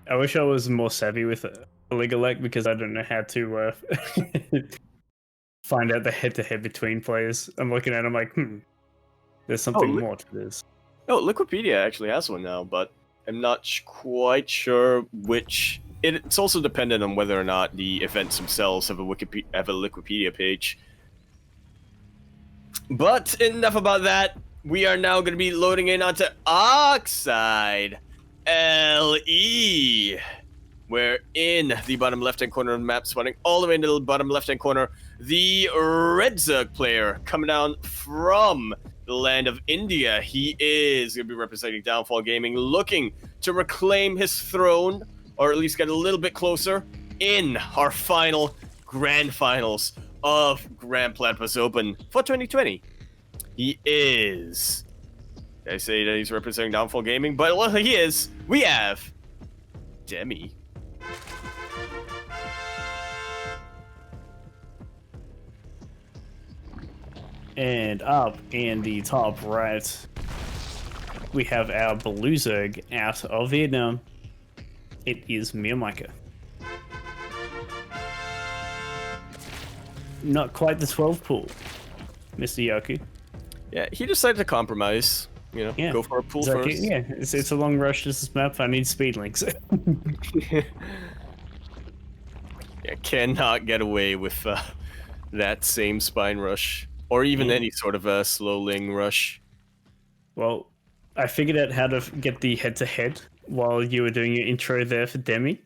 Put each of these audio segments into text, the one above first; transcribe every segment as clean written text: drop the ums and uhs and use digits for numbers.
I wish I was more savvy with League elect because I don't know how to find out the head-to-head between players. I'm looking at it, I'm like, there's something more to this. Oh, Liquipedia actually has one now, but I'm not quite sure which. It's also dependent on whether or not the events themselves have a Wikipedia page. But enough about that. We are now going to be loading in onto Oxide LE. Where in the bottom left-hand corner of the map, spawning all the way into the bottom left-hand corner, the Red Zerg player coming down from the land of India. He is going to be representing Downfall Gaming, looking to reclaim his throne, or at least get a little bit closer, in our final grand finals of Grand Platypus Open for 2020. He is... I say that he's representing Downfall Gaming, but well, he is. We have Demi. And up in the top right, we have our Blue Zerg out of Vietnam. It is MeomaikA. Not quite the 12 pool, Mr. Yaku. Yeah, he decided to compromise. You know, go for a pool first. Like, yeah, it's a long rush. This map. I need speed links. Yeah, cannot get away with that same spine rush, or even any sort of a slow ling rush. Well, I figured out how to get the head-to-head while you were doing your intro there for Demi,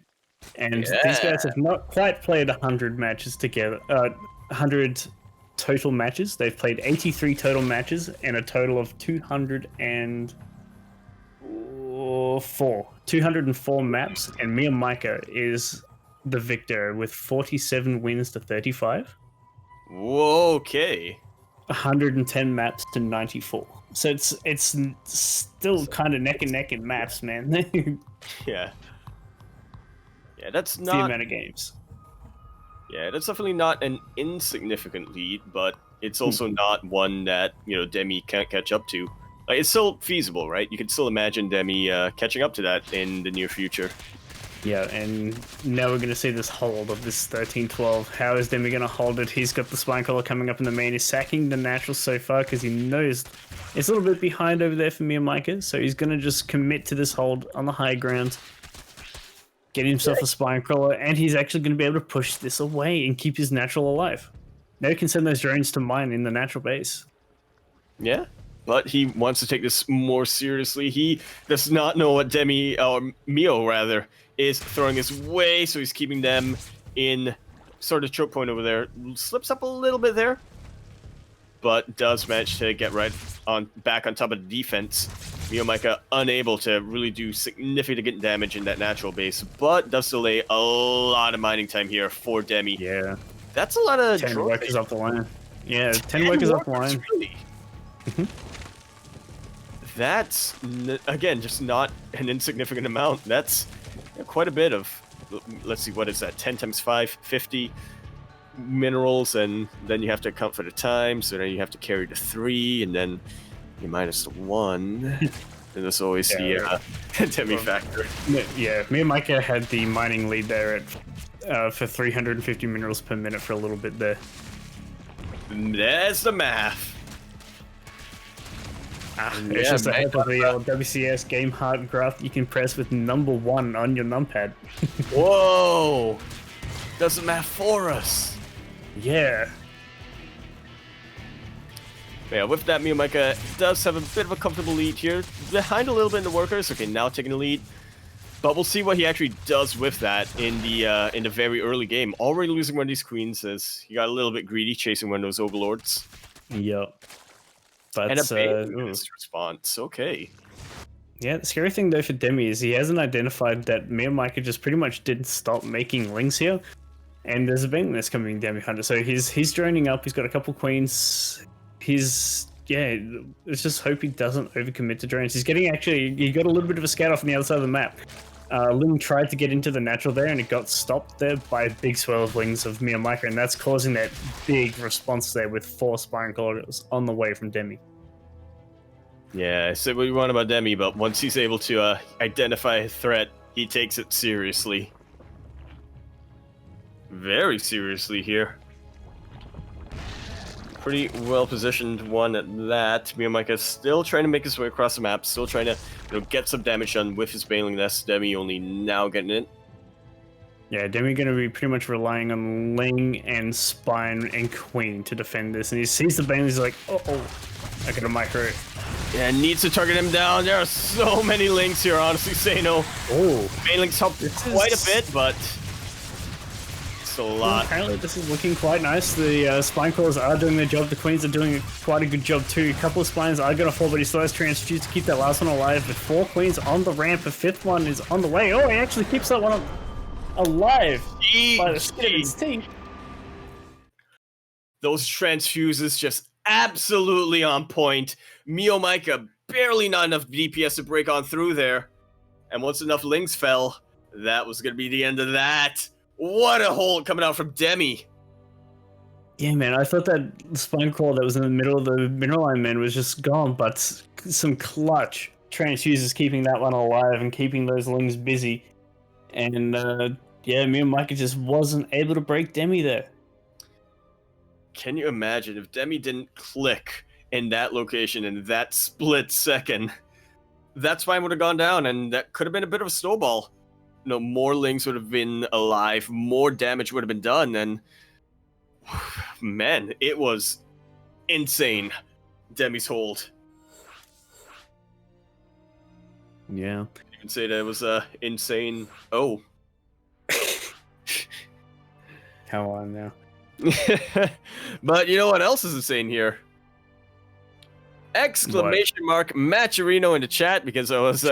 and these guys have not quite played 100 matches together. 100 total matches. They've played 83 total matches and a total of 204 maps, and MeomaikA is the victor with 47 wins to 35. Whoa, okay. 110 maps to 94. So it's still kind of neck and neck in maps, man. Yeah, that's not the amount of games. Yeah, that's definitely not an insignificant lead, but it's also not one that, Demi can't catch up to. Like, it's still feasible, right? You can still imagine Demi catching up to that in the near future. Yeah, and now we're going to see this hold of this 13-12. How is Demi going to hold it? He's got the spine collar coming up in the main. He's sacking the natural so far because he knows it's a little bit behind over there for MeomaikA, so he's going to just commit to this hold on the high ground, get himself a spine crawler, and he's actually going to be able to push this away and keep his natural alive. Now he can send those drones to mine in the natural base. Yeah, but he wants to take this more seriously. He does not know what Demi, or Mio rather, is throwing his way, so he's keeping them in sort of choke point over there. Slips up a little bit there, but does manage to get back on top of the defense. MeomaikA unable to really do significant damage in that natural base, but does delay a lot of mining time here for Demi. Yeah. That's a lot of 10 workers off the line. Yeah, 10 workers off the line. Really? That's, again, just not an insignificant amount. That's quite a bit of, let's see, what is that? 10 times 5, 50 minerals, and then you have to account for the time, so then you have to carry the 3, and then you minus the 1. And there's always the Demi factor. Yeah, MeomaikA had the mining lead there for 350 minerals per minute for a little bit there. There's the math. It's just a help of the WCS game hard graph you can press with number 1 on your numpad. Whoa! Does the math for us. Yeah. Yeah, with that, MeomaikA does have a bit of a comfortable lead here. Behind a little bit in the workers. Okay, now taking the lead. But we'll see what he actually does with that in the very early game. Already losing one of these queens as he got a little bit greedy chasing one of those overlords. Yep. But and a base response. Okay. Yeah, the scary thing though for Demi is he hasn't identified that MeomaikA just pretty much didn't stop making lings here. And there's a bank that's coming down behind it. So he's droning up, he's got a couple queens. Let's just hope he doesn't overcommit to drones. He got a little bit of a scout off on the other side of the map. Ling tried to get into the natural there, and it got stopped there by a big swell of wings of MeomaikA, and that's causing that big response there with 4 spine corridors on the way from Demi. Yeah, I said what you want about Demi, but once he's able to identify a threat, He takes it seriously. Very seriously here. Pretty well positioned one at that. MeomaikA still trying to make his way across the map, still trying to get some damage done with his Baneling Nest. Demi only now getting it. Yeah, Demi going to be pretty much relying on Ling and Spine and Queen to defend this. And he sees the Baneling, he's like, uh-oh, I got a micro. Yeah, needs to target him down. There are so many Lings here, honestly, Sano. Oh. Banelings helped quite a bit, but still a lot. Apparently this is looking quite nice. The Spine Crawlers are doing their job. The Queens are doing quite a good job too. A couple of Spines are going to fall, but he still has Transfuse to keep that last one alive. With 4 Queens on the ramp, a 5th one is on the way. Oh, he actually keeps that one alive by the skin of his teeth. Those transfuses just absolutely on point. MeomaikA barely not enough DPS to break on through there. And once enough Lings fell, that was going to be the end of that. What a hold coming out from Demi. Yeah, man, I thought that Spine Crawl that was in the middle of the Mineral Line Man was just gone, but some clutch transfuses keeping that one alive and keeping those Lings busy. And yeah, MeomaikA just wasn't able to break Demi there. Can you imagine if Demi didn't click in that location in that split second? That Spine would have gone down, and that could have been a bit of a snowball. More Lings would have been alive, more damage would have been done, and man, it was insane. Demi's hold. Yeah. You can say that it was insane. Oh. Come on now. But you know what else is insane here? Exclamation mark Maturino in the chat, because I was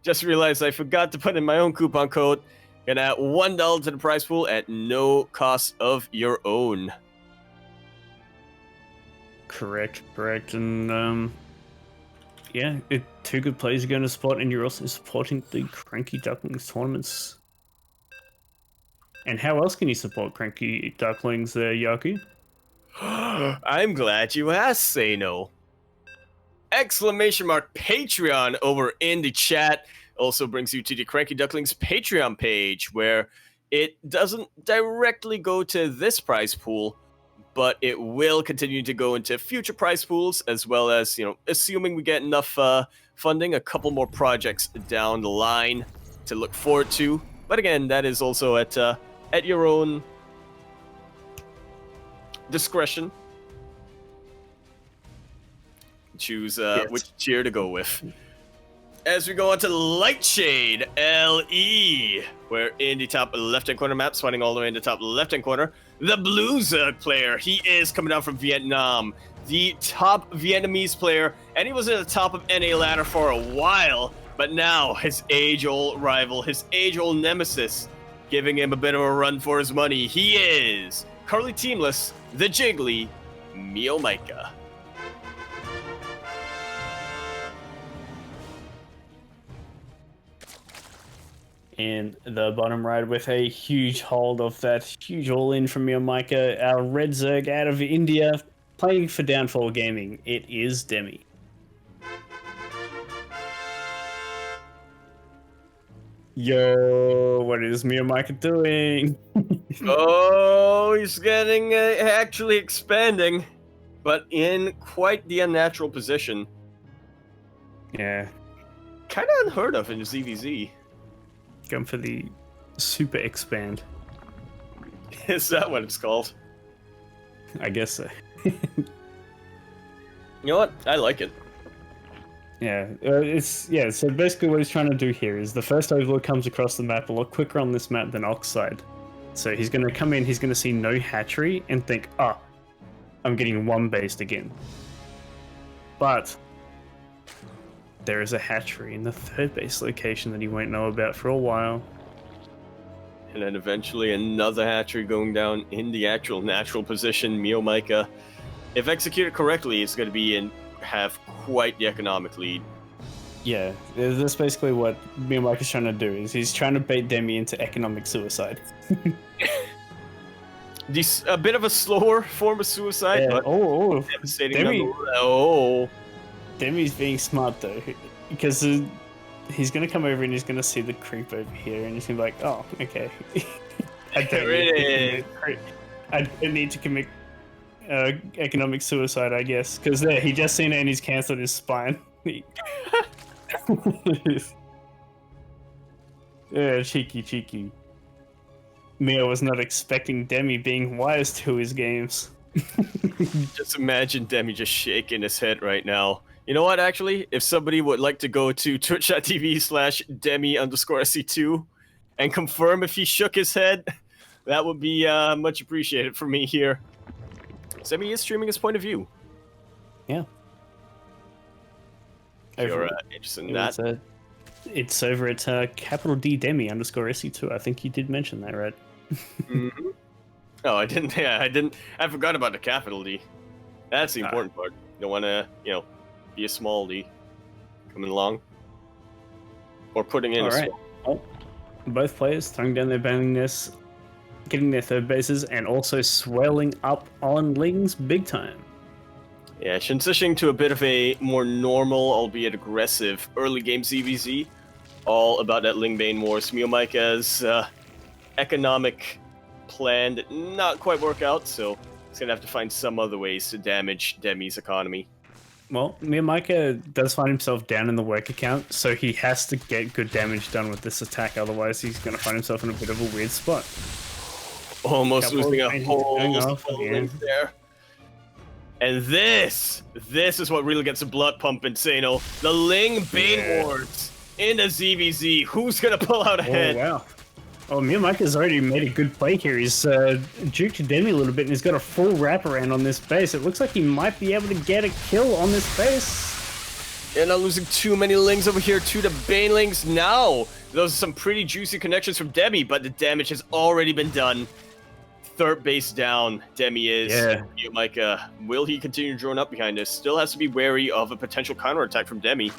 just realized I forgot to put in my own coupon code. Gonna add $1 to the prize pool at no cost of your own. Correct. And yeah, 2 good players are going to support, and you're also supporting the Cranky Ducklings tournaments. And how else can you support Cranky Ducklings, Yaku? I'm glad you asked, Sano. Exclamation mark Patreon over in the chat also brings you to the Cranky Ducklings Patreon page, where it doesn't directly go to this prize pool, but it will continue to go into future prize pools, as well as, assuming we get enough funding, a couple more projects down the line to look forward to. But again, that is also at your own discretion. Choose which tier to go with. As we go on to Lightshade LE, where in the top left-hand corner map, spawning all the way in the top left-hand corner, the Blue Zug player. He is coming down from Vietnam, the top Vietnamese player, and he was at the top of NA ladder for a while, but now his age-old rival, his age-old nemesis, giving him a bit of a run for his money. He is currently teamless, the Jiggly MeomaikA. In the bottom right with a huge hold of that huge all-in from MeomaikA, our Red Zerg out of India, playing for Downfall Gaming. It is Demi. Yo, what is MeomaikA doing? Oh, he's getting actually expanding, but in quite the unnatural position. Yeah. Kind of unheard of in ZvZ. Going for the super expand. Is that what it's called? I guess so. You know what? I like it. Yeah, so basically what he's trying to do here is the first overlord comes across the map a lot quicker on this map than Oxide. So he's going to come in, he's going to see no hatchery and think, I'm getting 1-based again. But there is a hatchery in the 3rd base location that he won't know about for a while. And then eventually another hatchery going down in the actual natural position. MeomaikA, if executed correctly, is going to have quite the economic lead. Yeah, that's basically what MeomaikA's trying to do, is he's trying to bait Demi into economic suicide. A bit of a slower form of suicide, yeah. But devastating. Demi. Oh. Demi's being smart though, because he's gonna come over and he's gonna see the creep over here, and he's gonna be like, "Oh, okay." I don't need to commit economic suicide, I guess, because there he just seen it and he's cancelled his spine. Yeah, cheeky. Mio was not expecting Demi being wise to his games. Just imagine Demi just shaking his head right now. You know what, actually? If somebody would like to go to twitch.tv/Demi_SC2 and confirm if he shook his head, that would be much appreciated for me here. Demi is streaming his point of view. Yeah. If you're interested in that. It's over at capital D Demi_SC2. I think you did mention that, right? Mm-hmm. Oh, I didn't. Yeah, I forgot about the capital D. That's the important part. You don't want to, be a small D coming along or putting in a small. Well, both players throwing down their bailing nests, getting their third bases, and also swelling up on Lings big time. Yeah, transitioning to a bit of a more normal, albeit aggressive, early game ZvZ. All about that Ling Bane Wars. MeomaikA's economic plan did not quite work out, so he's gonna have to find some other ways to damage Demi's economy. Well, MeomaikA does find himself down in the work account, so he has to get good damage done with this attack, otherwise he's gonna find himself in a bit of a weird spot. Almost losing a whole link there. And this is what really gets the blood pumping, Sano. The Ling Bane Wars in the ZvZ. Who's gonna pull out ahead? Oh, wow. Oh, MeomaikA's already made a good play here. He's juked Demi a little bit, and he's got a full wraparound on this base. It looks like he might be able to get a kill on this base. Yeah, not losing too many Lings over here to the Banelings now. Those are some pretty juicy connections from Demi, but the damage has already been done. Third base down, Demi is. Yeah. MeomaikA, will he continue drawing up behind this? Still has to be wary of a potential counterattack from Demi.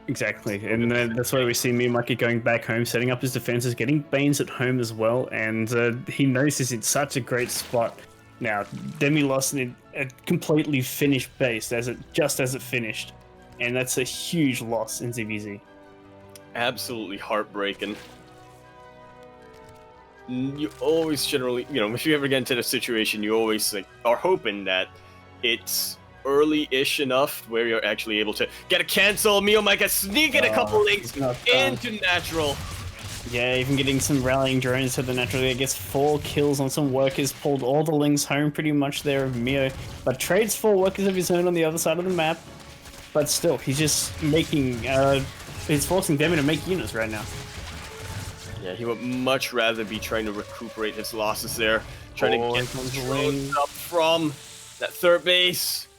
Exactly, and that's why we see MeomaikA going back home, setting up his defenses, getting Banes at home as well, and he knows he's in such a great spot. Now, Demi lost a completely finished base just as it finished, and that's a huge loss in ZvZ. Absolutely heartbreaking. You always generally, if you ever get into the situation, you always are hoping that it's early-ish enough where you're actually able to get a cancel. MeomaikA sneaking a couple links into natural. Yeah, even getting some rallying drones to the natural. He gets 4 kills on some workers, pulled all the links home pretty much there of Meo, but trades 4 workers of his own on the other side of the map. But still, he's just making, he's forcing Demi to make units right now. Yeah, he would much rather be trying to recuperate his losses there. Trying to get drones up from that third base.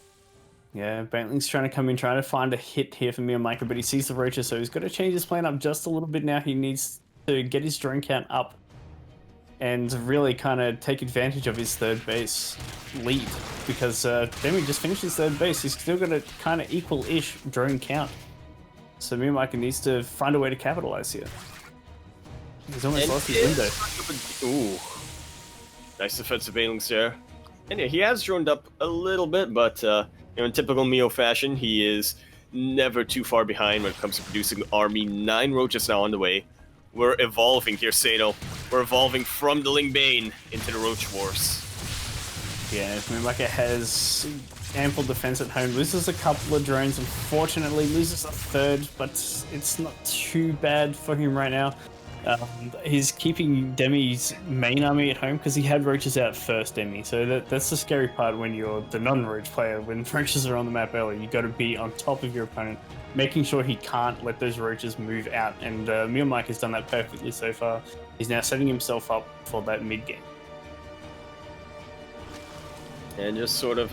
Yeah, Bantling's trying to come in, trying to find a hit here for MeomaikA, but he sees the roaches, so he's got to change his plan up just a little bit now. He needs to get his drone count up and really kind of take advantage of his third base lead, because Demi just finished his third base. He's still got a kind of equal-ish drone count. So MeomaikA needs to find a way to capitalize here. He's almost lost his window. Ooh. Nice defensive Banelings there. And yeah, he has droned up a little bit, but in typical Meo fashion, he is never too far behind when it comes to producing army. 9 roaches now on the way. We're evolving here, Sano. We're evolving from the Ling Bane into the Roach Wars. Yeah, MeomaikA has ample defense at home. Loses a couple of drones, unfortunately. Loses a third, but it's not too bad for him right now. He's keeping Demi's main army at home because he had roaches out first, Demi. So that's the scary part when you're the non-roach player. When roaches are on the map early, you got to be on top of your opponent, making sure he can't let those roaches move out. And MeomaikA has done that perfectly so far. He's now setting himself up for that mid game. And just sort of,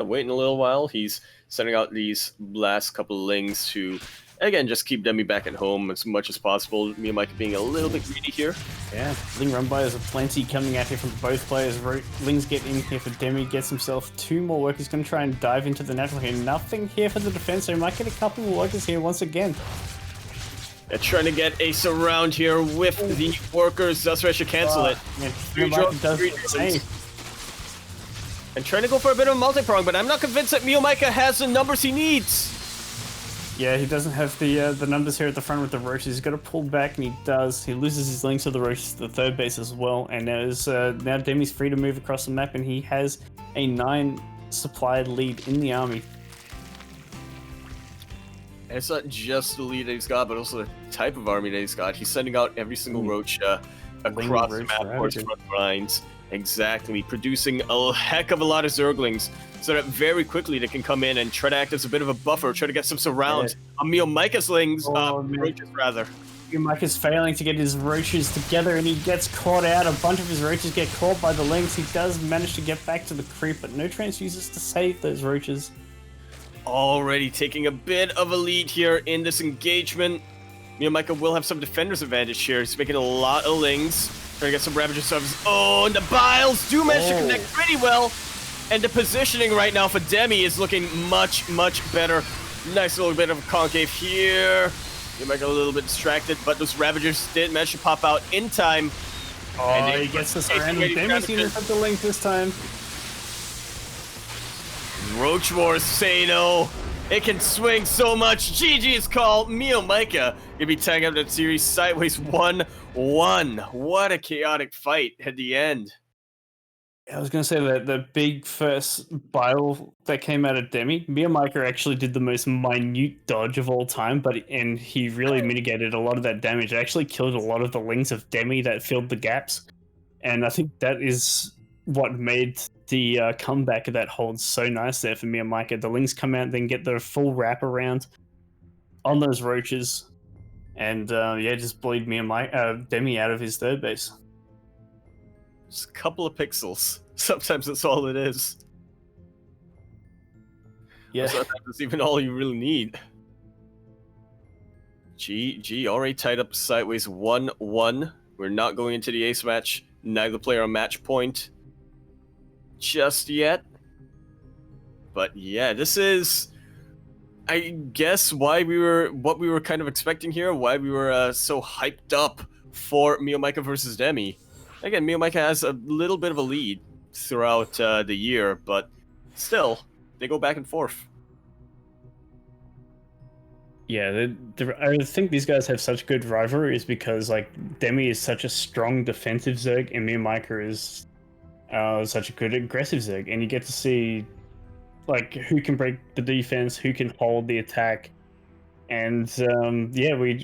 waiting a little while. He's sending out these last couple of Lings to, again, just keep Demi back at home as much as possible. MeomaikA being a little bit greedy here. Yeah, Ling run by is a plenty coming out here from both players. Ling's get in here for Demi, gets himself 2 more workers. Going to try and dive into the natural here. Nothing here for the defense, so he might get a couple of workers here once again. They're trying to get a surround here with the workers. That's why I should cancel it. Yeah, 3 drones, 3 drones. And trying to go for a bit of a multi-prong, but I'm not convinced that MeomaikA has the numbers he needs. Yeah, he doesn't have the numbers here at the front with the roaches. He's got to pull back, and he does. He loses his links to the roaches to the third base as well. And now Demi's free to move across the map, and he has a 9 supplied lead in the army. And it's not just the lead that he's got, but also the type of army that he's got. He's sending out every single roach across the map towards front lines. Exactly, producing a heck of a lot of Zerglings, so that very quickly they can come in and try to act as a bit of a buffer, try to get some surrounds on MeomaikA's roaches rather. MeomaikA's failing to get his roaches together, and he gets caught out. A bunch of his roaches get caught by the lynx. He does manage to get back to the creep, but no transfuses to save those roaches. Already taking a bit of a lead here in this engagement. MeomaikA will have some defender's advantage here. He's making a lot of lings. Trying to get some Ravager subs. Oh, and the Biles do manage to connect pretty well. And the positioning right now for Demi is looking much, much better. Nice little bit of a concave here. MeomaikA a little bit distracted, but those Ravagers did manage to pop out in time. Oh, and he gets this around. Demi's gonna have the link this time. Roach Wars, Sano. It can swing so much. GG's call. MeomaikA gonna be tagging up that series sideways 1-1. What a chaotic fight at the end. I was going to say that the big first bile that came out of Demi, MeomaikA actually did the most minute dodge of all time, and he really mitigated a lot of that damage. It actually killed a lot of the lings of Demi that filled the gaps, and I think that is what made the comeback of that hold so nice there for MeomaikA. The lings come out, then get the full wrap around on those roaches, and just bleed Demi out of his third base. Just a couple of pixels. Sometimes that's all it is. Yeah. Sometimes it's even all you really need. G already tied up sideways 1-1. We're not going into the ace match. Neither player on match point just yet. But yeah, this is, I guess, what we were kind of expecting here. Why we were so hyped up for MeomaikA versus Demi. Again, MeomaikA has a little bit of a lead throughout the year, but still, they go back and forth. Yeah, I think these guys have such good rivalries because, like, Demi is such a strong defensive Zerg, and MeomaikA is such a good aggressive Zerg, and you get to see, like, who can break the defense, who can hold the attack. And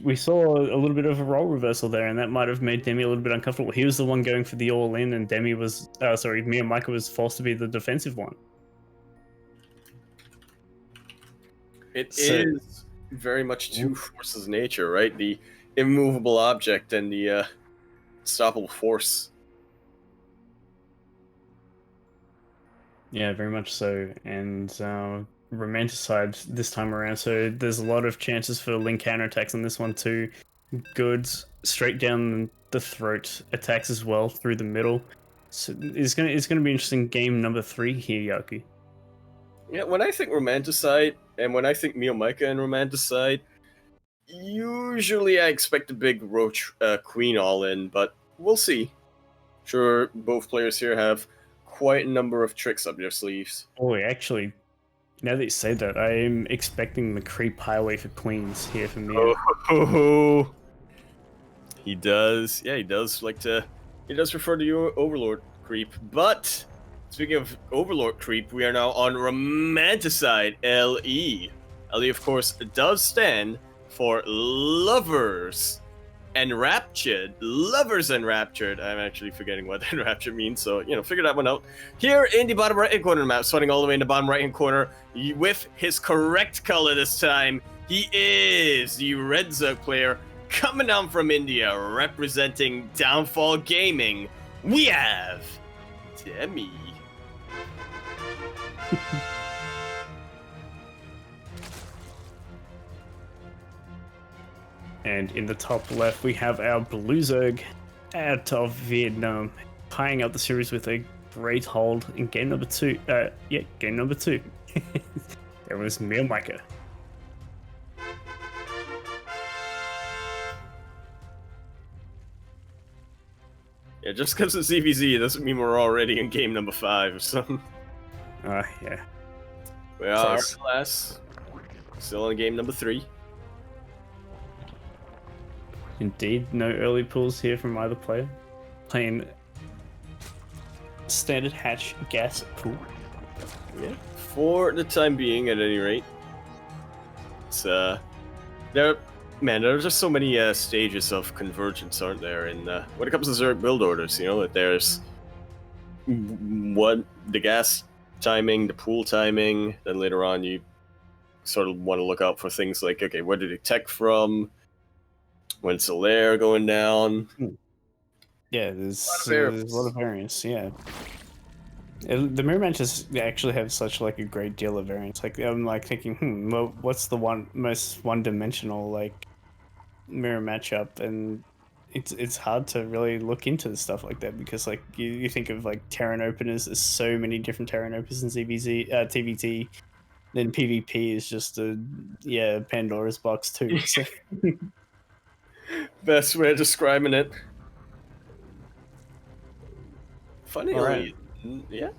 we saw a little bit of a role reversal there, and that might have made Demi a little bit uncomfortable. He was the one going for the all-in, and MeomaikA was forced to be the defensive one. It is very much two forces nature, right? The immovable object and the unstoppable force. Yeah, very much so. And Romanticide this time around, so there's a lot of chances for link counterattacks on this one too. Good straight down the throat attacks as well through the middle. So it's gonna be interesting. Game number 3 here, Yaku. Yeah, when I think Romanticide and when I think MeomaikA and Romanticide, usually I expect a big Roach Queen all in, but we'll see. Sure, both players here have quite a number of tricks up their sleeves. Oh, actually, now that you say that, I am expecting the creep highway for queens here for me. Oh, he does. Yeah, he does like to. He does refer to your Overlord creep. But speaking of Overlord creep, we are now on Romanticide LE. LE, of course, does stand for Lovers Enraptured. Lovers Enraptured. I'm actually forgetting what Enraptured means, so, figure that one out. Here in the bottom right-hand corner of the map, starting all the way in the bottom right-hand corner, with his correct color this time, he is the Red Zerg player coming down from India, representing Downfall Gaming. We have Demi. And in the top left, we have our Blue Zerg out of Vietnam, tying up the series with a great hold in game number 2. Game number 2. There was MeomaikA. Yeah, just because it's ZvZ doesn't mean we're already in game number 5 or something. Yeah. We are, alas. Still on game number 3. Indeed, no early pulls here from either player. Playing standard hatch gas pool. Yeah. For the time being, at any rate. It's there's just so many stages of convergence, aren't there? And when it comes to Zerg build orders, that there's the gas timing, the pool timing. Then later on, you sort of want to look out for things like, okay, where did it tech from? When's the layer going down? Yeah, there's a lot of variance. Yeah. The mirror matches actually have such like a great deal of variance. Like I'm like thinking, well, what's the most one-dimensional like mirror matchup? And it's hard to really look into stuff like that because like you think of like Terran openers. There's so many different Terran openers in ZvZ, TVT. Then PvP is just Pandora's box too. So. Best way of describing it. Funny, right. Yeah.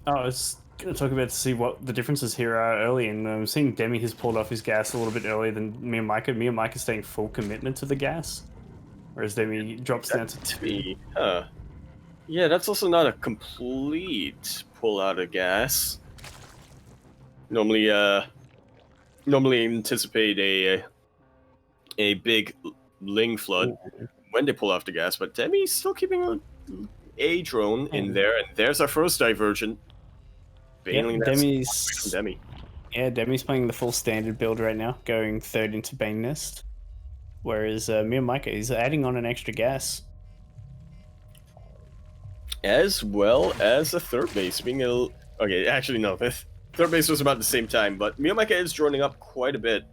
I was going to talk about to see what the differences here are early, and I'm seeing Demi has pulled off his gas a little bit earlier than MeomaikA. MeomaikA's staying full commitment to the gas, whereas Demi drops down to 2. Yeah, that's also not a complete pull out of gas. Normally anticipate a big Ling flood when they pull off the gas, but Demi's still keeping a drone in there, and there's our first divergent. Demi. Yeah, Demi's playing the full standard build right now, going 3rd into Bane Nest, whereas MeomaikA is adding on an extra gas. As well as a 3rd base, okay, actually no, the 3rd base was about the same time, but MeomaikA is droning up quite a bit,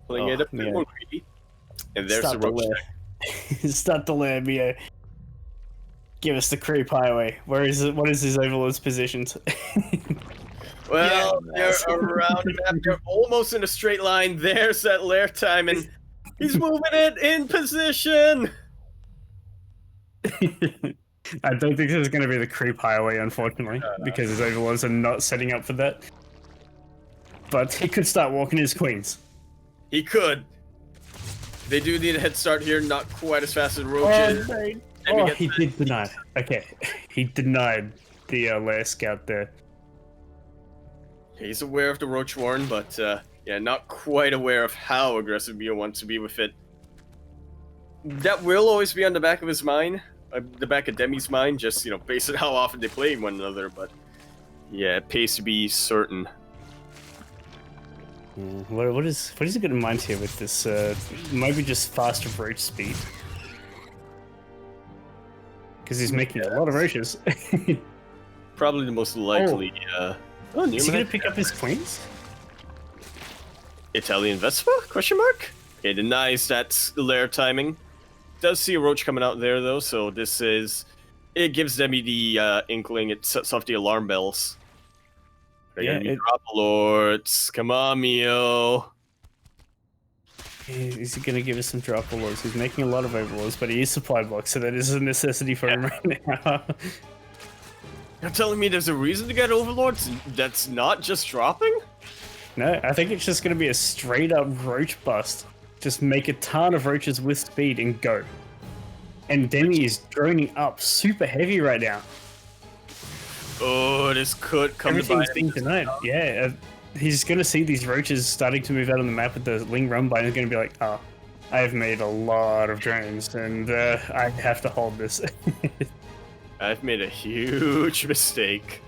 playing it a bit more greedy. And there's the roach deck. Start the lair, Mio. Give us the creep highway. Where is it? What is his overlord's positions? Well, they're around the map. They're almost in a straight line. There's that lair time, and he's moving it in position. I don't think this is going to be the creep highway, unfortunately, because his overlords are not setting up for that. But he could start walking his queens. He could. They do need a head start here, not quite as fast as roaches. He did deny. Okay, he denied the lair scout there. He's aware of the roach warren, but yeah, not quite aware of how aggressive Mio wants to be with it. That will always be on the back of his mind, the back of Demi's mind, just based on how often they play one another. But yeah, it pays to be certain. What is he got in mind here with this? Maybe just faster roach speed, because he's making a lot of roaches. Probably the most likely. Is he gonna pick up his queens? Italian Vespa? Question mark? Okay, denies that lair timing. Does see a roach coming out there though, so it gives Demi the inkling. It sets off the alarm bells. Drop lords. Come on, Mio. Is he gonna give us some drop lords? He's making a lot of overlords, but he is supply block, so that is a necessity for him right now. You're telling me there's a reason to get overlords that's not just dropping? No, I think it's just gonna be a straight up roach bust. Just make a ton of roaches with speed and go. And Demi is droning up super heavy right now. Oh, this could come Everything's being denied. Yeah, he's going to see these roaches starting to move out on the map with the Ling run by, and he's going to be like, oh, I've made a lot of drones, and I have to hold this. I've made a huge mistake.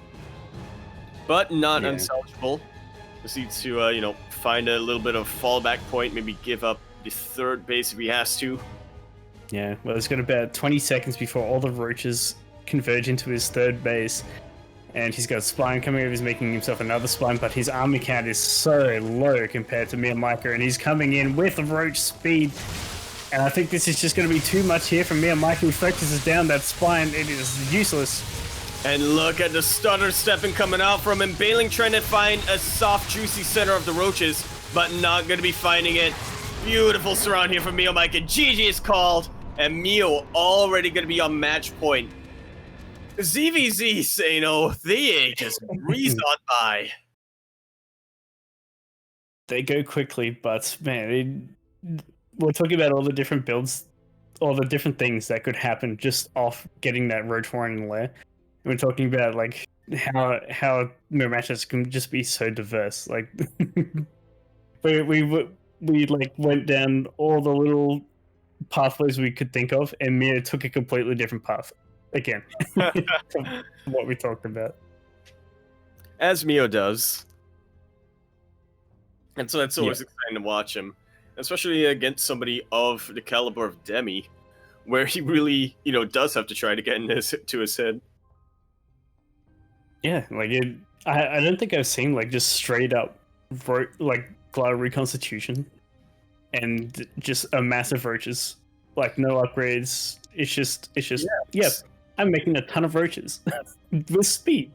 But not unsalvageable. Just needs to, find a little bit of fallback point, maybe give up the 3rd base if he has to. Yeah, well, it's got about 20 seconds before all the roaches converge into his 3rd base. And he's got a spine coming over, he's making himself another spine, but his army count is so low compared to MeomaikA, and he's coming in with roach speed. And I think this is just going to be too much here from MeomaikA, who focuses down that spine. It is useless. And look at the stutter stepping coming out from him. Bailing trying to find a soft, juicy center of the roaches, but not going to be finding it. Beautiful surround here from MeomaikA. GG is called, and Mio already going to be on match point. ZvZ, Sano, they just breezed on by. they go quickly, but man, we're talking about all the different builds, all the different things that could happen just off getting that roach warren lair. We're talking about like how mirror matches can just be so diverse. Like we like went down all the little pathways we could think of, and Mia took a completely different path again from what we talked about. As Mio does. And so that's always exciting to watch him, especially against somebody of the caliber of Demi, where he really, does have to try to get into his head. Yeah, like I don't think I've seen like just straight up like glider reconstitution and just a massive roaches, like no upgrades. It's just I'm making a ton of roaches with speed.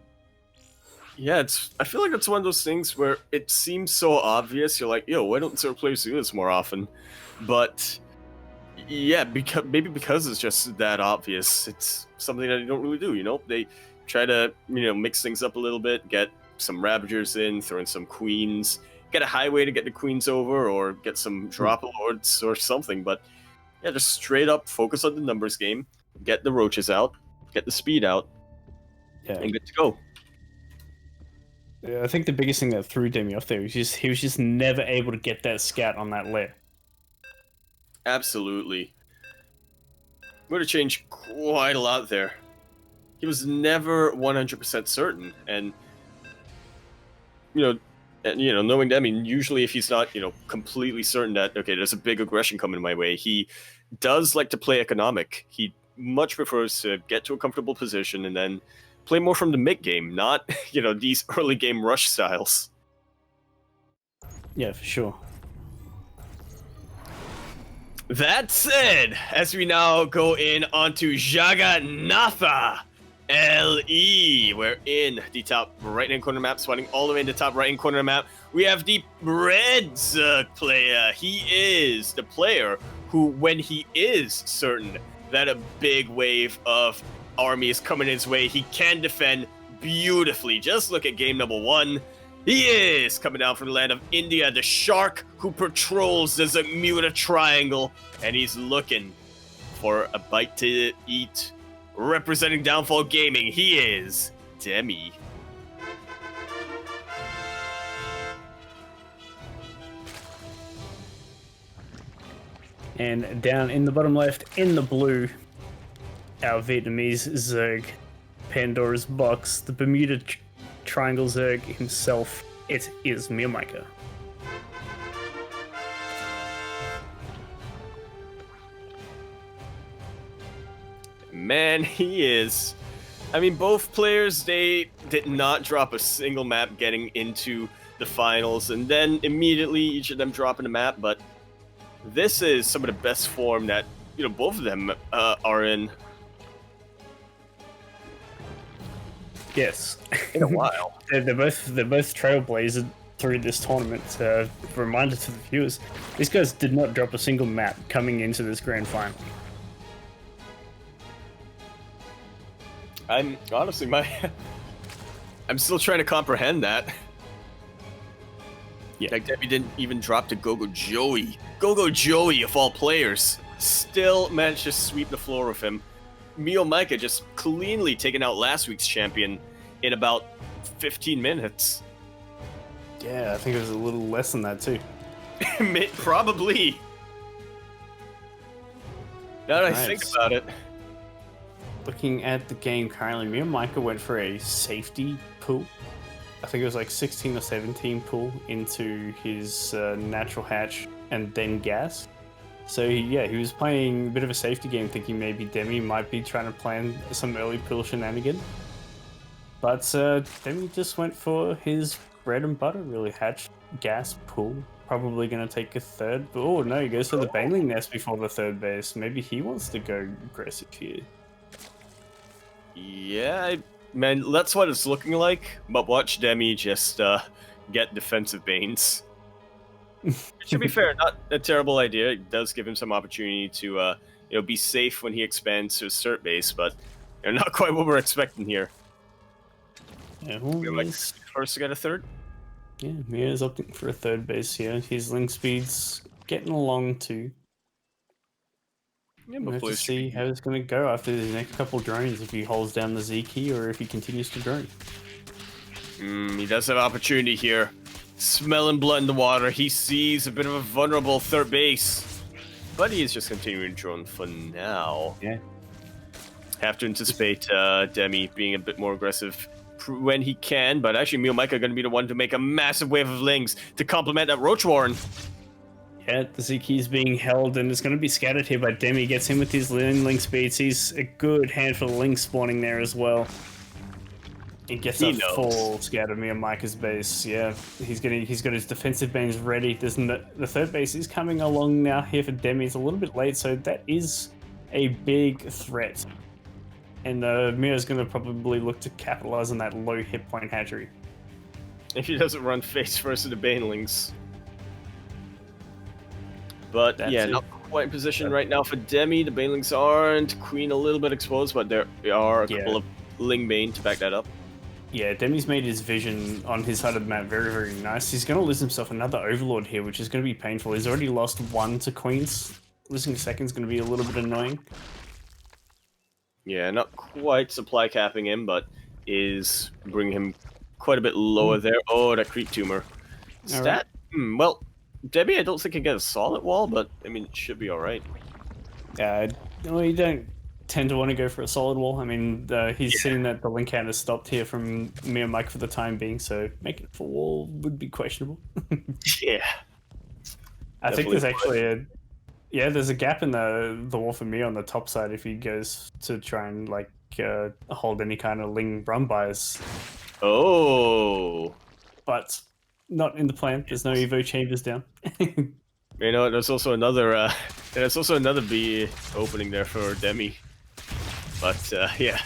Yeah, I feel like it's one of those things where it seems so obvious. You're like, yo, why don't Zero players do this more often? But yeah, because it's just that obvious. It's something that they don't really do. They try to mix things up a little bit, get some Ravagers in, throw in some Queens, get a highway to get the Queens over, or get some Drop Lords or something. But yeah, just straight up focus on the numbers game, get the roaches out, get the speed out, and good to go. Yeah, I think the biggest thing that threw Demi off there was he was just never able to get that scout on that lair. Absolutely. Would have changed quite a lot there. He was never 100% certain, and knowing Demi, usually if he's not completely certain that okay, there's a big aggression coming my way, he does like to play economic. He much prefers to get to a comfortable position and then play more from the mid game, not these early game rush styles. Yeah, for sure. That said, as we now go in onto Jagannatha LE, we're in the top right-hand corner map, spawning all the way in the top right-hand corner map. We have the Redzug player. He is the player who, when he is certain that a big wave of army is coming his way, he can defend beautifully. Just look at game number 1. He is coming down from the land of India, the shark who patrols the Bermuda Triangle, and he's looking for a bite to eat. Representing Downfall Gaming, he is Demi. And down in the bottom left, in the blue, our Vietnamese Zerg, Pandora's Box, the Bermuda Triangle Zerg himself. It is MeomaikA. Man, he is. I mean, both players, they did not drop a single map getting into the finals, and then immediately each of them dropping a map, but this is some of the best form that, both of them are in. Yes. In a while. they're both trailblazers through this tournament. Reminder to the viewers, these guys did not drop a single map coming into this grand final. I'm honestly I'm still trying to comprehend that. Yeah. Like Debbie didn't even drop to Gogo Joey. Gogo Joey of all players still managed to sweep the floor with him. MeomaikA just cleanly taking out last week's champion in about 15 minutes. Yeah, I think it was a little less than that too. Probably. Now that I think about it. Looking at the game currently, MeomaikA went for a safety pull. I think it was like 16 or 17 pull into his natural hatch and then gas. So yeah, he was playing a bit of a safety game, thinking maybe Demi might be trying to plan some early pull shenanigan. But Demi just went for his bread and butter, really. Hatch, gas, pull. Probably going to take a third. But, oh no, he goes for the Baneling Nest before the third base. Maybe he wants to go aggressive here. Yeah, man, that's what it's looking like. But watch Demi just get defensive Banes. To be fair, not a terrible idea. It does give him some opportunity to be safe when he expands to a cert base, but not quite what we're expecting here. Yeah, like first to get a third. Yeah, Mio's opting for a third base here. His link speed's getting along too. Yeah, We'll have hopefully to see how it's going to go after the next couple drones, if he holds down the Z key or if he continues to drone. He does have opportunity here. Smelling blood in the water. He sees a bit of a vulnerable third base. But he is just continuing to drone for now. Yeah. Have to anticipate Demi being a bit more aggressive when he can, but actually MeomaikA going to be the one to make a massive wave of lings to complement that Roach Warren. Yeah, the Z key is being held and it's going to be scattered here by Demi. Gets him with his link speed. Sees a good handful of lings spawning there as well. He gets a full scout of MeomaikA's base. Yeah, he's got his defensive bands ready. The third base is coming along now here for Demi. It's a little bit late, so that is a big threat. And Mio's going to probably look to capitalize on that low hit point hatchery. If he doesn't run face first into Banelings. But yeah, not quite in position right now for Demi. The Banelings aren't. Queen a little bit exposed, but there are a couple of Ling Bane to back that up. Yeah, Demi's made his vision on his side of the map very, very nice. He's going to lose himself another Overlord here, which is going to be painful. He's already lost one to Queens. Losing a second is going to be a little bit annoying. Yeah, not quite supply capping him, but is bringing him quite a bit lower there. Oh, that creep tumor. Stat? Right. Well, Demi, I don't think can get a solid wall, but I mean, it should be alright. Well, you don't tend to want to go for a solid wall. I mean, he's seen that the link count has stopped here from MeomaikA for the time being, so making it for wall would be questionable. Yeah. I think there's actually there's a gap in the wall for me on the top side if he goes to try and like hold any kind of Ling Brumbies. Oh. But not in the plan. There's no Evo chambers down. You know, there's also another B opening there for Demi. But yeah,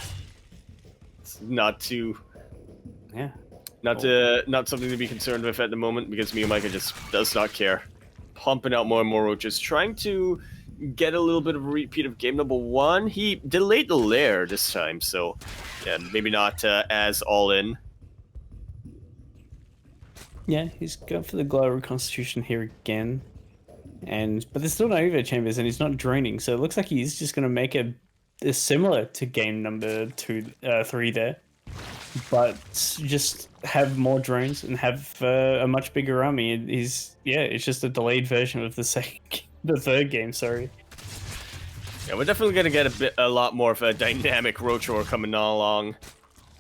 it's not too. Yeah. Not something to be concerned with at the moment because MeomaikA just does not care. Pumping out more and more roaches, trying to get a little bit of a repeat of game number 1. He delayed the lair this time, so yeah, maybe not as all in. Yeah, he's going for the Glow Reconstitution here again. But there's still no Evo chambers and he's not droning, so it looks like he's just going to make a similar to game number 3 there. But just have more drones and have a much bigger army. It's just a delayed version of the third game, sorry. Yeah, we're definitely going to get a lot more of a dynamic Roach War coming along.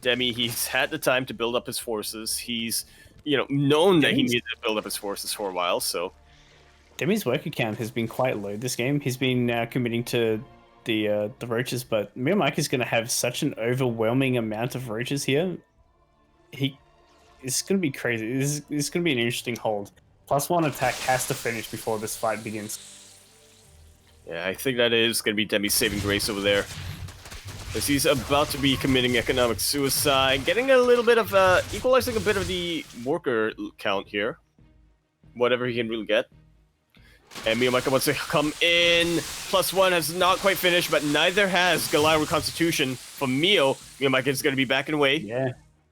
Demi, he's had the time to build up his forces. He's, known that he needed to build up his forces for a while, so... Demi's worker count has been quite low this game. He's been committing to the roaches, but MeomaikA is going to have such an overwhelming amount of roaches here. It's going to be crazy. This is going to be an interesting hold. +1 attack has to finish before this fight begins. Yeah, I think that is going to be Demi's saving grace over there. Because he's about to be committing economic suicide, getting a little bit of, equalizing a bit of the worker count here. Whatever he can really get. And MeomaikA wants to come in. +1 has not quite finished, but neither has Goliath Reconstitution from Mio. MeomaikA is going to be backing away. Yeah.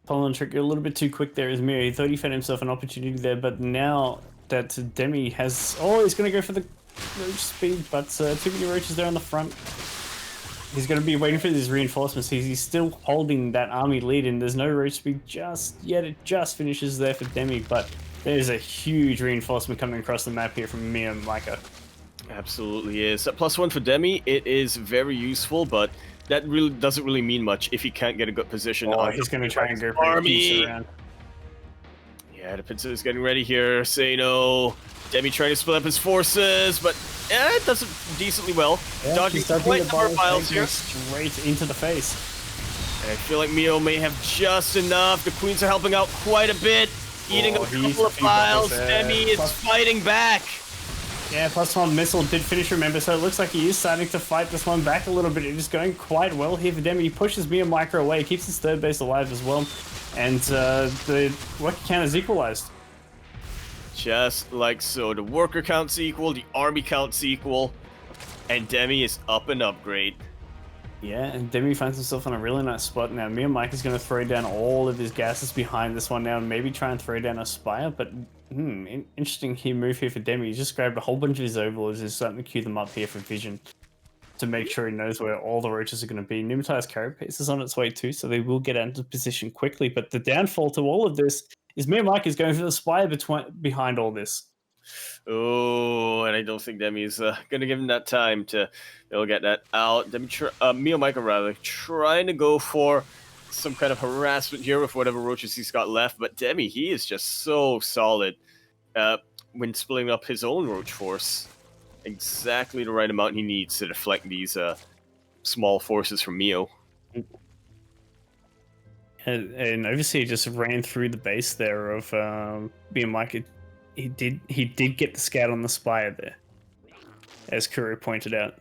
Pulling the trigger a little bit too quick there is Mio. He thought he found himself an opportunity there, but now that Demi has... Oh, he's going to go for the roach speed, but too many roaches there on the front. He's going to be waiting for these reinforcements. He's still holding that army lead, and there's no roach speed just yet. It just finishes there for Demi, but... There's a huge reinforcement coming across the map here from MeomaikA. Absolutely is. That +1 for Demi, it is very useful, but that really doesn't really mean much if he can't get a good position. Oh, he's going to try and go for army. Around. Yeah, the pincer is getting ready here. Sano. Demi trying to split up his forces, but it does it decently well. Yeah, dodging quite a number of files here. Straight into the face. And I feel like Mio may have just enough. The queens are helping out quite a bit. Eating a couple of files. Demi is fighting back. Yeah, +1 missile did finish, remember, so it looks like he is starting to fight this one back a little bit. It is going quite well here for Demi. He pushes MeomaikA away, keeps his third base alive as well, and the worker count is equalized. Just like so. The worker count's equal, the army count's equal, and Demi is up an upgrade. Yeah, and Demi finds himself in a really nice spot now. MeomaikA is going to throw down all of his gases behind this one now and maybe try and throw down a Spire, but interesting move here for Demi. He just grabbed a whole bunch of his overlords and is starting to queue them up here for vision to make sure he knows where all the roaches are going to be. Nimitai's carapace is on its way too, so they will get out into position quickly, but the downfall to all of this is MeomaikA is going for the Spire behind all this. Oh, and I don't think Demi's gonna give him that time to get that out. MeomaikA rather trying to go for some kind of harassment here with whatever roaches he's got left, but Demi, he is just so solid when splitting up his own roach force. Exactly the right amount he needs to deflect these small forces from Meo. And Overseer just ran through the base there of MeomaikA. He did get the scout on the Spire there, as Kuro pointed out.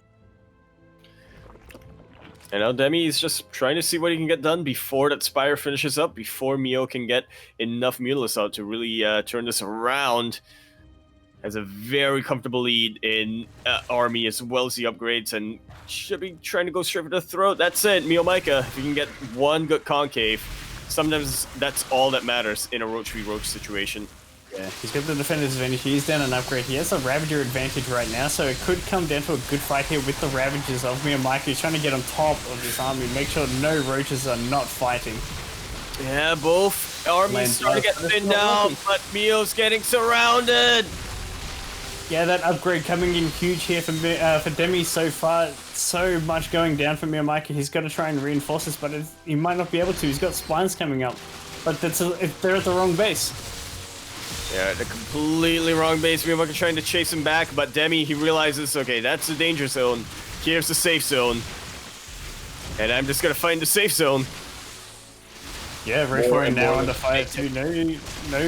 And now Demi is just trying to see what he can get done before that Spire finishes up, before Meo can get enough Mutalisk out to really turn this around. Has a very comfortable lead in army as well as the upgrades, and should be trying to go straight for the throat. That's it, MeomaikA. If you can get one good concave, sometimes that's all that matters in a roach v roach situation. Yeah, he's got the defender's advantage. He's down an upgrade. He has a Ravager advantage right now, so it could come down to a good fight here with the Ravagers of MeomaikA. He's trying to get on top of his army, make sure no roaches are not fighting. Yeah, both armies starting to get thinned down, but Meo's getting surrounded. Yeah, that upgrade coming in huge here for Demi so far. So much going down for MeomaikA. He's got to try and reinforce this, but he might not be able to. He's got spines coming up, but they're at the wrong base. Yeah, the completely wrong base. MeomaikA trying to chase him back, but Demi, he realizes, okay, that's the danger zone. Here's the safe zone. And I'm just gonna find the safe zone. Yeah, Roach now under fire too. No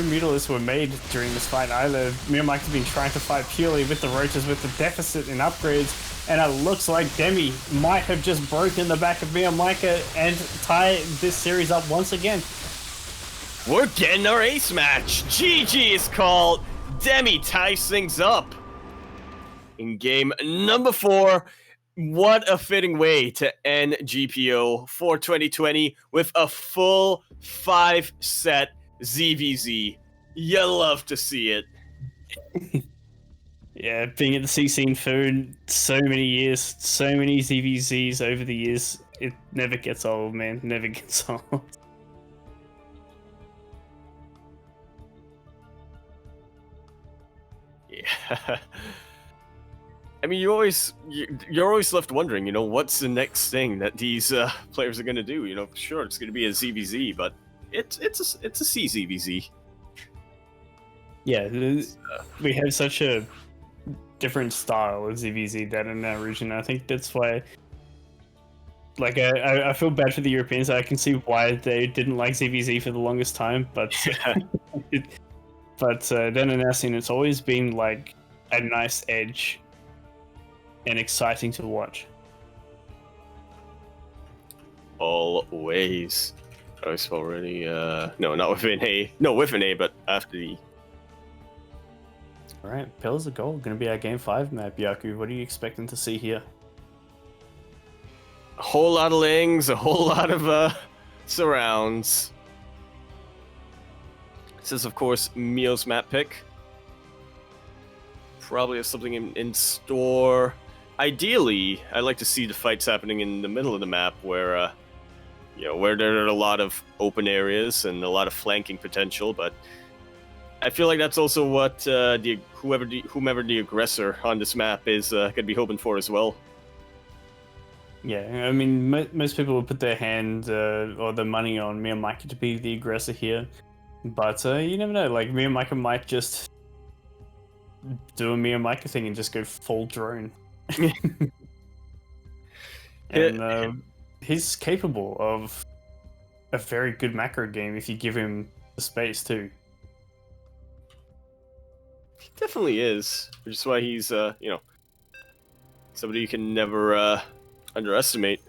Mutalisks were made during this fight either. MeomaikA's been trying to fight purely with the roaches with the deficit in upgrades, and it looks like Demi might have just broken the back of MeomaikA and tie this series up once again. We're getting our ace match. GG is called. Demi ties things up in game number 4. What a fitting way to end GPO for 2020 with a full 5-set ZvZ. You love to see it. Yeah, being at the C scene for so many years, so many ZvZs over the years, it never gets old, man. Never gets old. Yeah. I mean, you're always left wondering, you know, what's the next thing that these players are going to do? You know, sure, it's going to be a ZvZ, but it's a CZvZ. Yeah, we have such a different style of ZvZ that in our region. I think that's why, like, I feel bad for the Europeans. I can see why they didn't like ZvZ for the longest time, but then in our scene, it's always been like a nice edge and exciting to watch. Always. I was already no, not with an A. No, with an A, but after the. Alright, Pillars of Gold, gonna be our game 5 map, Yaku. What are you expecting to see here? A whole lot of lings, a whole lot of surrounds. This is, of course, Meo's map pick. Probably has something in store. Ideally, I'd like to see the fights happening in the middle of the map where, where there are a lot of open areas and a lot of flanking potential, but I feel like that's also what whomever the aggressor on this map is going to be hoping for as well. Yeah, I mean, most people will put their hand or their money on MeomaikA to be the aggressor here, but you never know. Like, MeomaikA might just do a MeomaikA thing and just go full drone. And he's capable of a very good macro game if you give him the space too. He definitely is, which is why he's somebody you can never underestimate.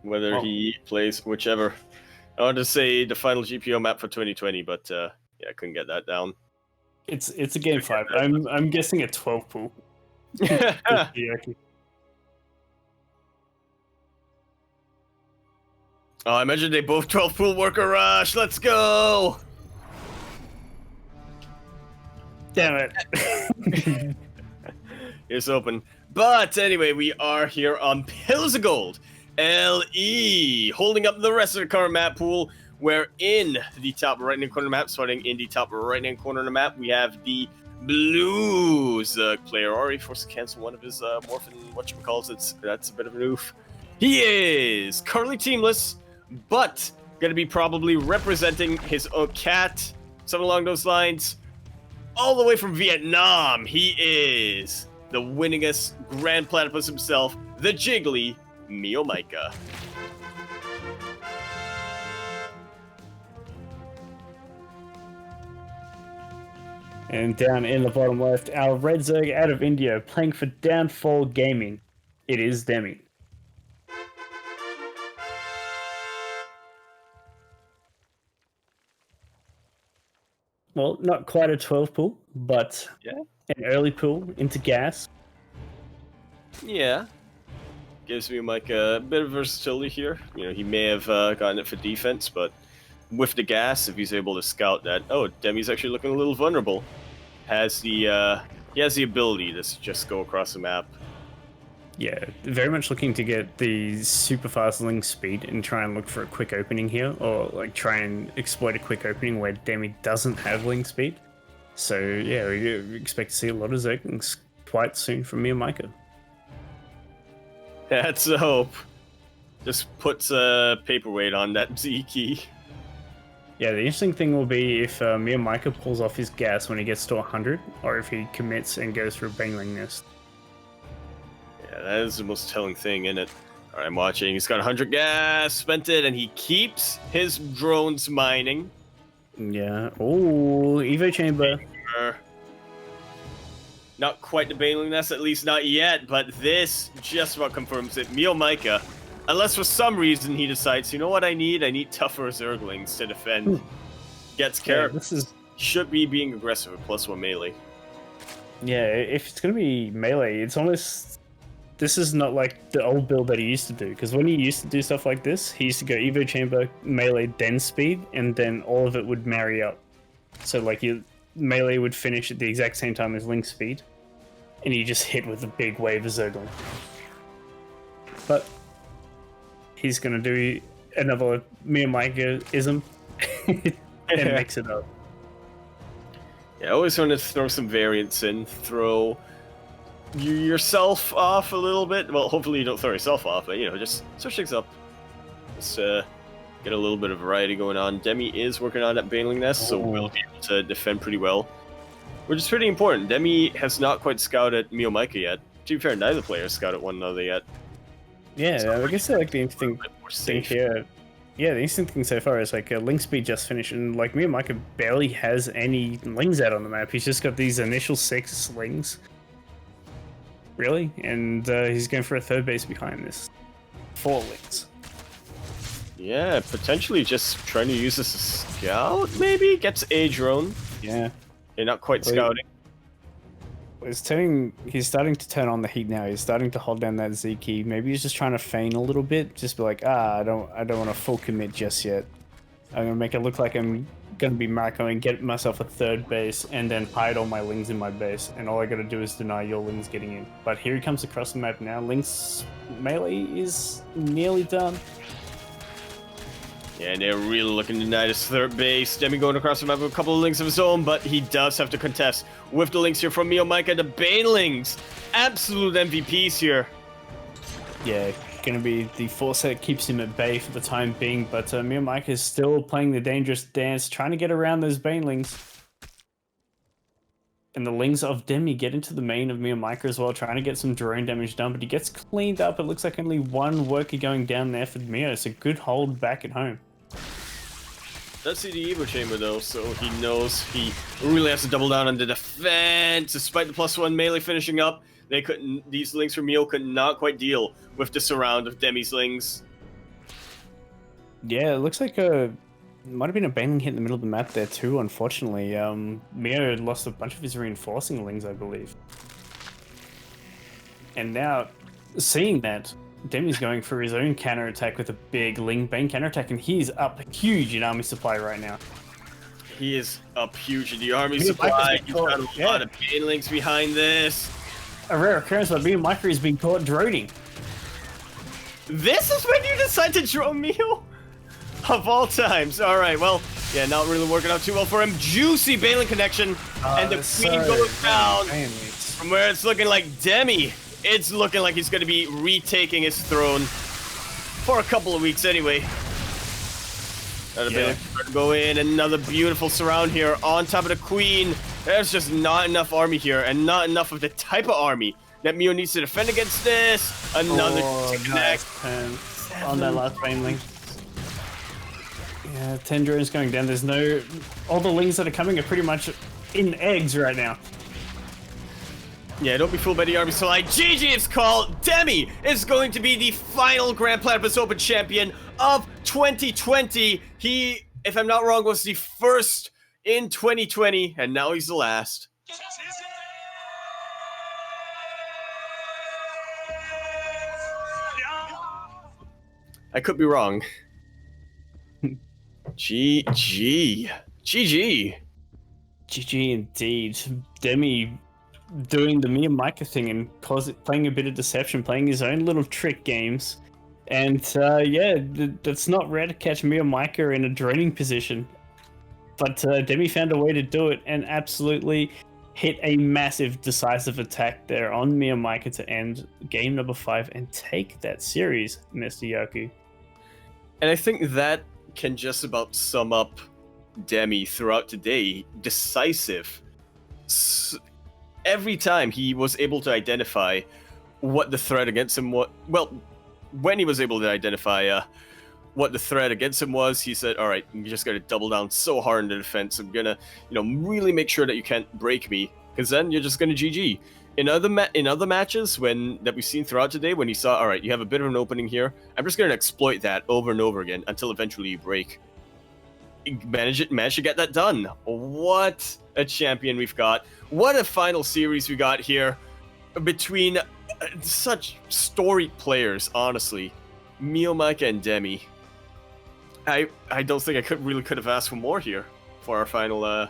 Whether he plays whichever. I wanted to say the final GPO map for 2020, but yeah, I couldn't get that down. It's a game 5. I'm guessing a 12 pool. Oh, I imagine they both 12 pool worker rush. Let's go. Damn it. It's open. But anyway, we are here on Pillars of Gold. LE holding up the rest of the current map pool. Where in the top right-hand corner of the map, starting in the top right-hand corner of the map, we have the Blues player. Already forced to cancel one of his morphin whatchamacalls. That's a bit of an oof. He is currently teamless, but going to be probably representing his cat, something along those lines. All the way from Vietnam, he is the winningest Grand Platypus himself, the jiggly MeomaikA. And down in the bottom left, our Red Zerg out of India playing for Downfall Gaming. It is Demi. Well, not quite a 12 pool, but Yeah. an early pool into gas. Yeah. Gives MeomaikA a bit of versatility here. You know, he may have gotten it for defense, but with the gas, if he's able to scout that, oh, Demi's actually looking a little vulnerable. He has the ability to just go across the map. Yeah, very much looking to get the super fast link speed and try and look for a quick opening here, or like try and exploit a quick opening where Demi doesn't have link speed. So yeah, we expect to see a lot of Zerglings quite soon from MeomaikA. That's a hope. Just puts a paperweight on that Z key. Yeah, the interesting thing will be if MeomaikA pulls off his gas when he gets to 100, or if he commits and goes for a Bangling Nest. Yeah, that is the most telling thing, isn't it? Alright, I'm watching. He's got 100 gas, spent it, and he keeps his drones mining. Yeah. Oh, Evo Chamber. Not quite the Bangling Nest, at least not yet, but this just about confirms it. MeomaikA, unless for some reason he decides, you know what I need? I need tougher Zerglings to defend. Gets character. This is... Should be being aggressive with +1 melee. Yeah, if it's going to be melee, it's almost... This is not like the old build that he used to do, because when he used to do stuff like this, he used to go Evo Chamber, melee, then speed, and then all of it would marry up. So like your melee would finish at the exact same time as link speed, and you just hit with a big wave of Zergling. But he's going to do another MeomaikA-ism and mix it up. Yeah, I always want to throw some variants in, throw yourself off a little bit. Well, hopefully you don't throw yourself off, but, you know, just switch things up. Just get a little bit of variety going on. Demi is working on that Bangling Nest, so we'll be able to defend pretty well, which is pretty important. Demi has not quite scouted MeomaikA yet. To be fair, neither player has scouted one another yet. Yeah, So I guess like the interesting thing safe. here... Yeah, the interesting thing so far is like link speed just finished, and like MeomaikA barely has any lings out on the map. He's just got these initial 6 lings. Really? And he's going for a third base behind this. 4 lings. Yeah, potentially just trying to use this as a scout, maybe? Gets a drone. Yeah. You're not quite scouting. He's starting to turn on the heat now. He's starting to hold down that Z key. Maybe he's just trying to feign a little bit. Just be like, I don't want to full commit just yet. I'm gonna make it look like I'm gonna be macroing, get myself a third base, and then hide all my lings in my base. And all I gotta do is deny your lings getting in. But here he comes across the map now. Lings melee is nearly done. Yeah, and they're really looking to deny his third base. Demi going across the map with a couple of links of his own, but he does have to contest with the links here from MeomaikA. The Banelings, absolute MVPs here. Yeah, gonna be the force that keeps him at bay for the time being, but MeomaikA is still playing the dangerous dance, trying to get around those Banelings. And the lings of Demi get into the main of MeomaikA as well, trying to get some drone damage done, but he gets cleaned up. It looks like only one worker going down there for Meo. It's a good hold back at home. Does see the Evo Chamber though, so he knows he really has to double down on the defense. Despite the +1 melee finishing up, they couldn't. These lings from Meo could not quite deal with the surround of Demi's lings. Yeah, it looks like Might have been a baneling hit in the middle of the map there too, unfortunately. Mio lost a bunch of his reinforcing lings, I believe. And now, seeing that, Demi's going for his own counterattack with a big Ling Bane counterattack, and he's up huge in army supply right now. He is up huge in the army supply. He's got a lot of banelings behind this. A rare occurrence, but MeomaikA has been caught droning. This is when you decide to drone Mio? Of all times. Alright, well, yeah, not really working out too well for him. Juicy baneling connection, and the queen goes down. From where it's looking like Demi, it's looking like he's going to be retaking his throne for a couple of weeks anyway. Another baneling to go in, another beautiful surround here on top of the queen. There's just not enough army here, and not enough of the type of army that Mio needs to defend against this. Another nice turn on that last baneling. Yeah, 10 drones going down. There's no... All the lings that are coming are pretty much in eggs right now. Yeah, don't be fooled by the army supply. GG's call. Demi is going to be the final Grand Platypus Open champion of 2020. He, if I'm not wrong, was the first in 2020, and now he's the last. I could be wrong. GG. GG. GG indeed. Demi doing the MeomaikA thing and playing a bit of deception, playing his own little trick games. And yeah, that's not rare to catch MeomaikA in a droning position. But Demi found a way to do it and absolutely hit a massive decisive attack there on MeomaikA to end game number 5 and take that series, Mr. Yaku. And I think that can just about sum up Demi throughout today. Decisive. Every time he was able to identify what the threat against him was, well, when he was able to identify what the threat against him was, he said, all right, you just got to double down so hard in the defense. I'm going to, really make sure that you can't break me, because then you're just going to GG. In other matches that we've seen throughout today, when he saw, all right, you have a bit of an opening here, I'm just going to exploit that over and over again until eventually you break. Managed to get that done. What a champion we've got. What a final series we got here between such storied players, honestly. MeomaikA and Demi. I don't think I could have asked for more here for our final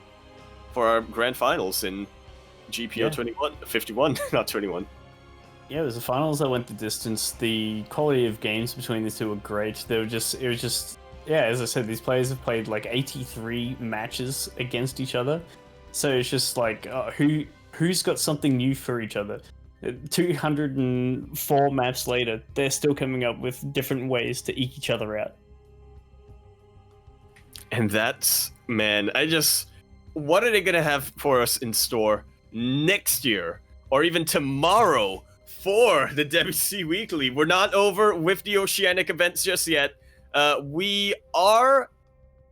for our grand finals in GPO 51, not 21. Yeah, it was the finals that went the distance. The quality of games between these two were great. It was just yeah, as I said, these players have played like 83 matches against each other. So it's just like who's got something new for each other. 204 maps later, they're still coming up with different ways to eke each other out. And that's, man, what are they going to have for us in store next year or even tomorrow for the WC Weekly? We're not over with the Oceanic events just yet. We are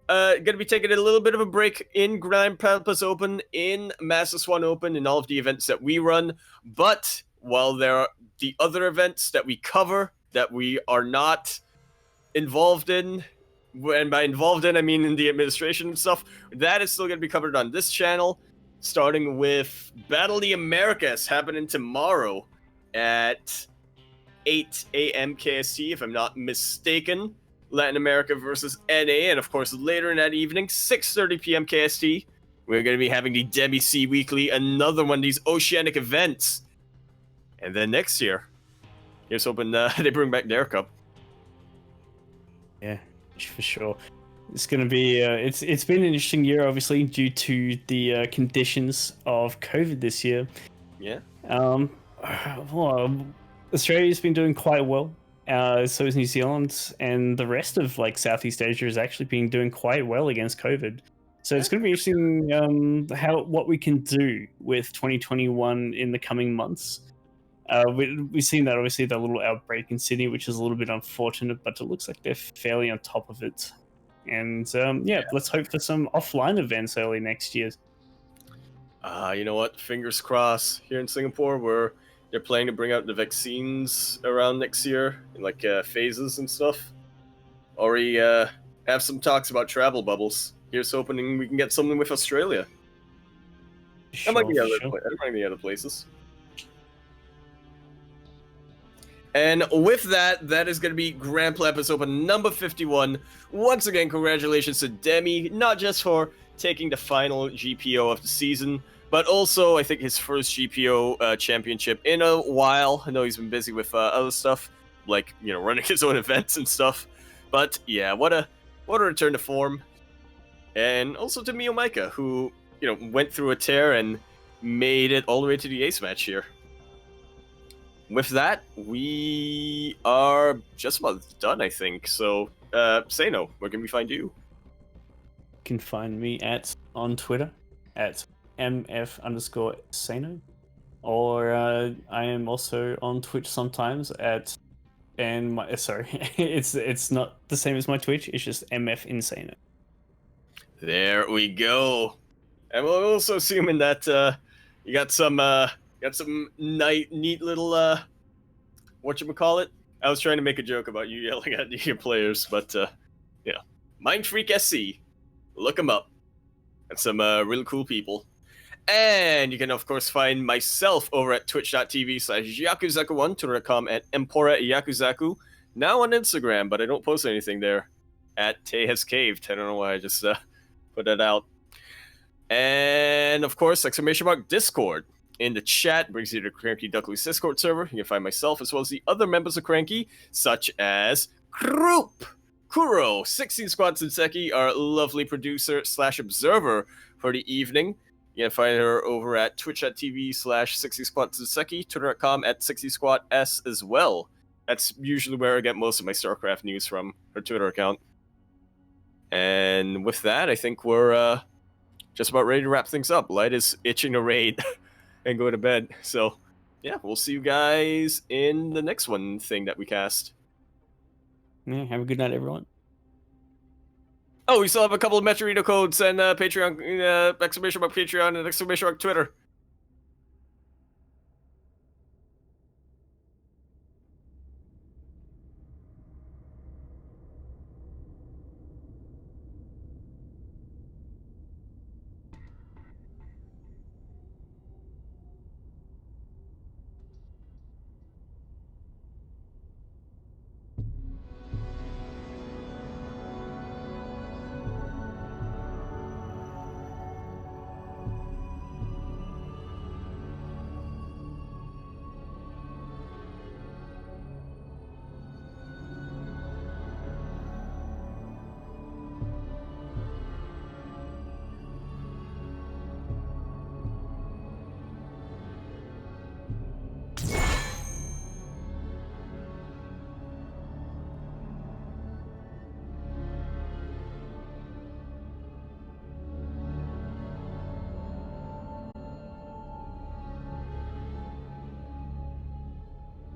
going to be taking a little bit of a break in Grand Platypus Open, in Masters 1 Open, in all of the events that we run. But while there are the other events that we cover that we are not involved in, and by involved in, I mean in the administration and stuff, that is still going to be covered on this channel, starting with Battle of the Americas happening tomorrow at 8 a.m. KST, if I'm not mistaken. Latin America versus NA, and of course later in that evening, 6:30 p.m. KST, we're going to be having the WC Weekly, another one of these Oceanic events. And then next year, here's hoping they bring back their cup. Yeah, for sure. It's going to be it's been an interesting year, obviously, due to the conditions of COVID this year. Yeah. Well, Australia's been doing quite well. So is New Zealand, and the rest of like Southeast Asia has actually been doing quite well against COVID. So it's going to be interesting what we can do with 2021 in the coming months. We've seen that obviously the little outbreak in Sydney, which is a little bit unfortunate, but it looks like they're fairly on top of it. And yeah, let's hope for some offline events early next year. You know what? Fingers crossed. Here in Singapore, where they're planning to bring out the vaccines around next year in like phases and stuff. Already, I have some talks about travel bubbles. Here's hoping we can get something with Australia. There might be other places. And with that, that is going to be Grand Platypus Open number 51. Once again, congratulations to Demi, not just for taking the final GPO of the season, but also, I think, his first GPO championship in a while. I know he's been busy with other stuff, like, you know, running his own events and stuff. But yeah, what a return to form. And also to MeomaikA, who, you know, went through a tear and made it all the way to the ace match here. With that, we are just about done, I think. So, Sano, where can we find you? You can find me on Twitter at mf_Sano, or I am also on Twitch sometimes it's not the same as my Twitch. It's just mf_Insano. There we go. And we're also assuming that you got some neat little whatchamacallit? I was trying to make a joke about you yelling at your players, but yeah. Mindfreak SC. Look them up. And some really cool people. And you can, of course, find myself over at twitch.tv/Yakuzaku1, twitter.com at Empora-Yakuzaku. Now on Instagram, but I don't post anything there. At Tay Has Caved. I don't know why I just put that out. And, of course, !Discord. In the chat brings you to Cranky Ducklings Discord server. You can find myself as well as the other members of Cranky, such as Kroop, Kuro, 16 Squats and Seki, our lovely producer / observer for the evening. You can find her over at twitch.tv/60 Squats and Seki, twitter.com at 60squats as well. That's usually where I get most of my StarCraft news from, her Twitter account. And with that, I think we're just about ready to wrap things up. Light is itching to raid and go to bed. So, yeah, we'll see you guys in the next thing that we cast. Yeah, have a good night, everyone. Oh, we still have a couple of Meteorito codes and Patreon, !Patreon and !Twitter.